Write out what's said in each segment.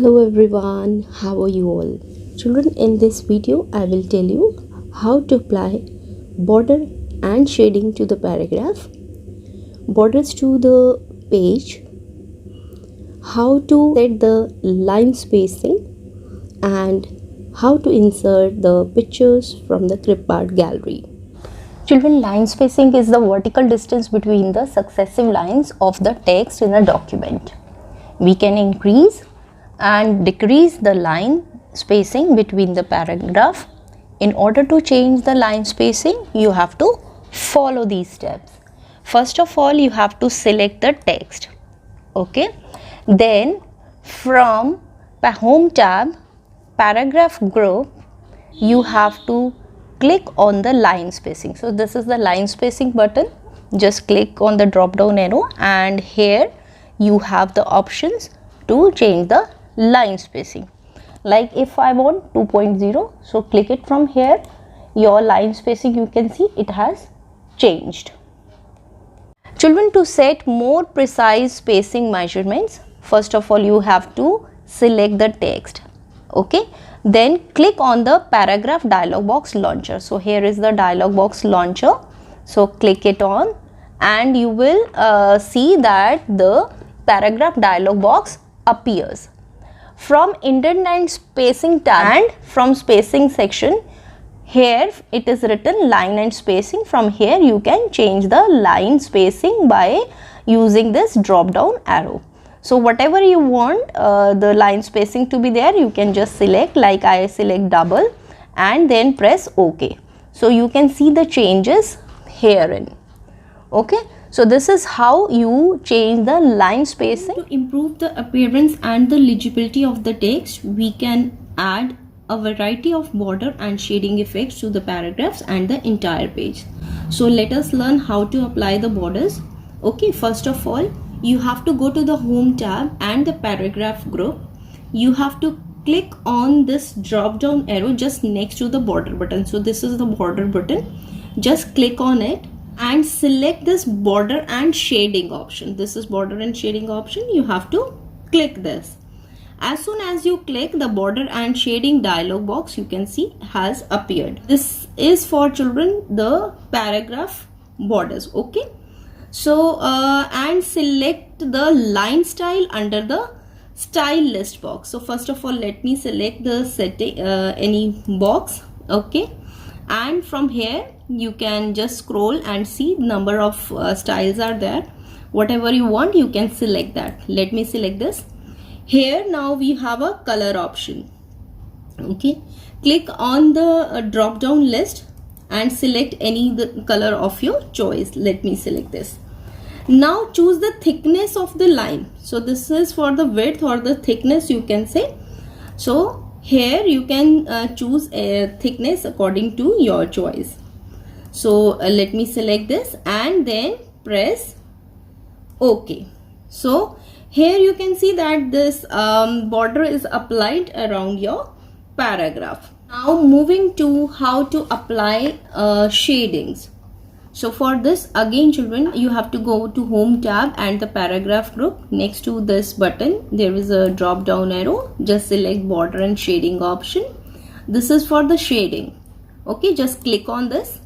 Hello everyone, how are you all? Children, in this video I will tell you how to apply border and shading to the paragraph, borders to the page, how to set the line spacing, and how to insert the pictures from the clipart gallery. Children, line spacing is the vertical distance between the successive lines of the text in a document. We can increase and decrease the line spacing between the paragraph. In order to change the line spacing, you have to follow these steps. First of all, you have to select the text. Okay. Then from home tab, paragraph group, you have to click on the line spacing. So this is the line spacing button. Just click on the drop down arrow and here you have the options to change the line spacing. Like if I want 2.0, so click it from here. Your line spacing, you can see it has changed. Children, to set more precise spacing measurements, first of all you have to select the text. Okay, then click on the paragraph dialog box launcher. So here is the dialog box launcher, so click it on and you will see that the paragraph dialog box appears. From indent and spacing tab and from spacing section, here it is written line and spacing. From here you can change the line spacing by using this drop down arrow. So whatever you want the line spacing to be there, you can just select. Like I select double and then press OK. So you can see the changes herein. Okay. So this is how you change the line spacing. To improve the appearance and the legibility of the text, we can add a variety of border and shading effects to the paragraphs and the entire page. So let us learn how to apply the borders. Okay, first of all, you have to go to the home tab and the paragraph group. You have to click on this drop down arrow just next to the border button. So this is the border button. Just click on it and select this border and shading option. This is border and shading option. You have to click this. As soon as you click, the border and shading dialog box, you can see has appeared. This is for children the paragraph borders. Okay, so and select the line style under the style list box. So first of all, let me select the setting any box. Okay, and from here you can just scroll and see number of styles are there. Whatever you want, you can select that. Let me select this. Here now we have a color option. Okay, click on the drop down list and select any the color of your choice. Let me select this. Now choose the thickness of the line. So this is for the width or the thickness, you can say. So here you can choose a thickness according to your choice. So let me select this and then press OK. So here you can see that this border is applied around your paragraph. Now moving to how to apply shadings. So for this, again children, you have to go to home tab and the paragraph group. Next to this button there is a drop down arrow. Just select border and shading option. This is for the shading. Okay, just click on this.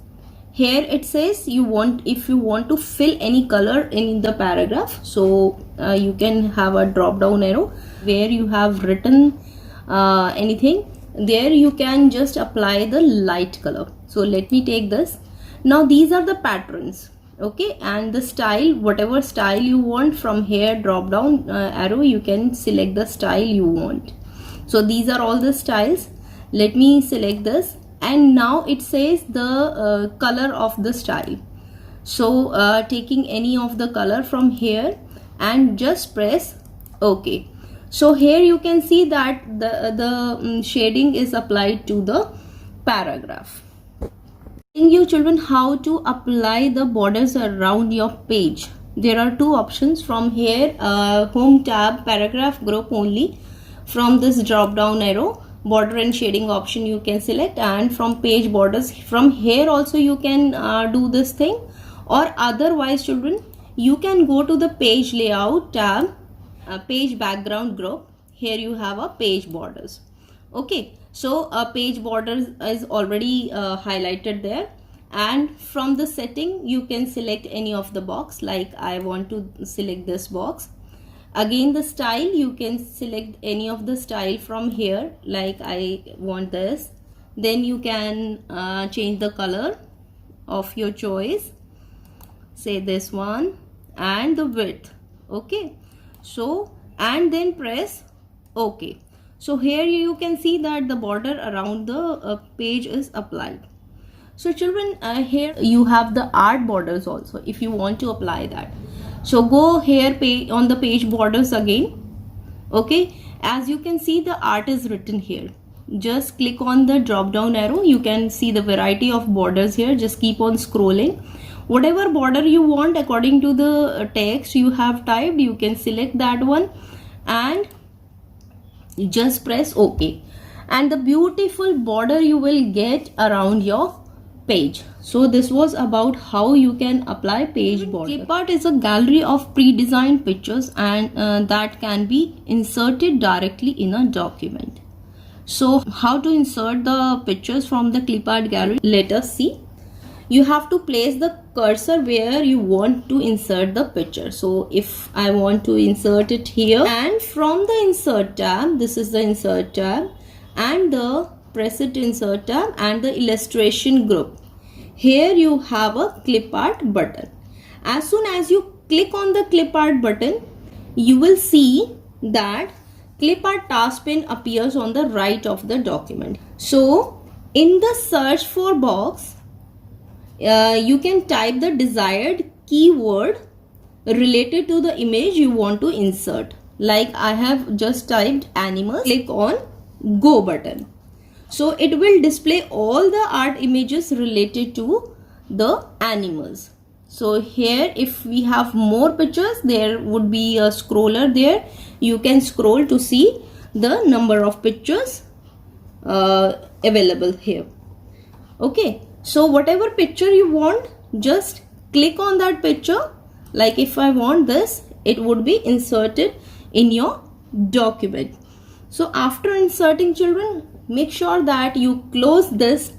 Here it says if you want to fill any color in the paragraph, so you can have a drop down arrow where you have written anything. There you can just apply the light color. So let me take this. Now these are the patterns. Okay, and the style, whatever style you want, from here drop down arrow you can select the style you want. So these are all the styles. Let me select this. And now it says the color of the style. So taking any of the color from here and just press OK. So here you can see that the shading is applied to the paragraph. Telling you children how to apply the borders around your page. There are two options from here, home tab, paragraph group only. From this drop down arrow, border and shading option you can select, and from page borders, from here also you can do this thing, or otherwise children you can go to the page layout tab, page background group. here you have a page borders. Okay, so a page border is already highlighted there, and from the setting you can select any of the box. Like I want to select this box. Again, the style, you can select any of the style from here. Like I want this, then you can change the color of your choice, say this one, and the width. Okay, so and then press OK. So here you can see that the border around the page is applied. So children, here you have the art borders also if you want to apply that. So go here on the page borders again. Okay, as you can see, the art is written here. Just click on the drop down arrow. You can see the variety of borders here. Just keep on scrolling. Whatever border you want according to the text you have typed, you can select that one and just press OK. And the beautiful border you will get around your page. So this was about how you can apply page border. Clipart is a gallery of pre-designed pictures and that can be inserted directly in a document. So how to insert the pictures from the Clipart gallery? Let us see. You have to place the cursor where you want to insert the picture. So if I want to insert it here, and from the insert tab, this is the insert tab, and the press it insert tab and the illustration group. Here you have a Clipart button. As soon as you click on the Clipart button, you will see that Clipart task pane appears on the right of the document. So in the search for box, you can type the desired keyword related to the image you want to insert. Like I have just typed animals. Click on go button. So it will display all the art images related to the animals. So here if we have more pictures, there would be a scroller there. You can scroll to see the number of pictures available here. Okay, so whatever picture you want, just click on that picture. Like if I want this, it would be inserted in your document. So after inserting, children, make sure that you close this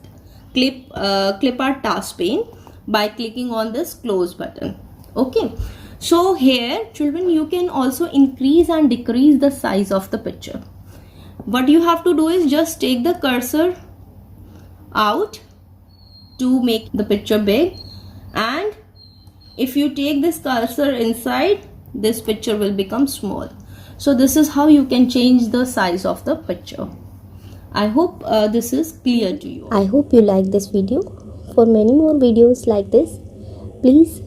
Clipart task pane by clicking on this close button. Okay, so here children, you can also increase and decrease the size of the picture. What you have to do is just take the cursor out to make the picture big, and if you take this cursor inside, this picture will become small. So this is how you can change the size of the picture. I hope this is clear to you. I hope you like this video. For many more videos like this, please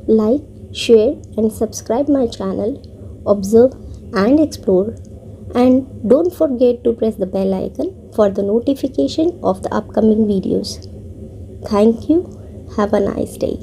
like, share and subscribe my channel, observe and explore, and don't forget to press the bell icon for the notification of the upcoming videos. Thank you. Have a nice day.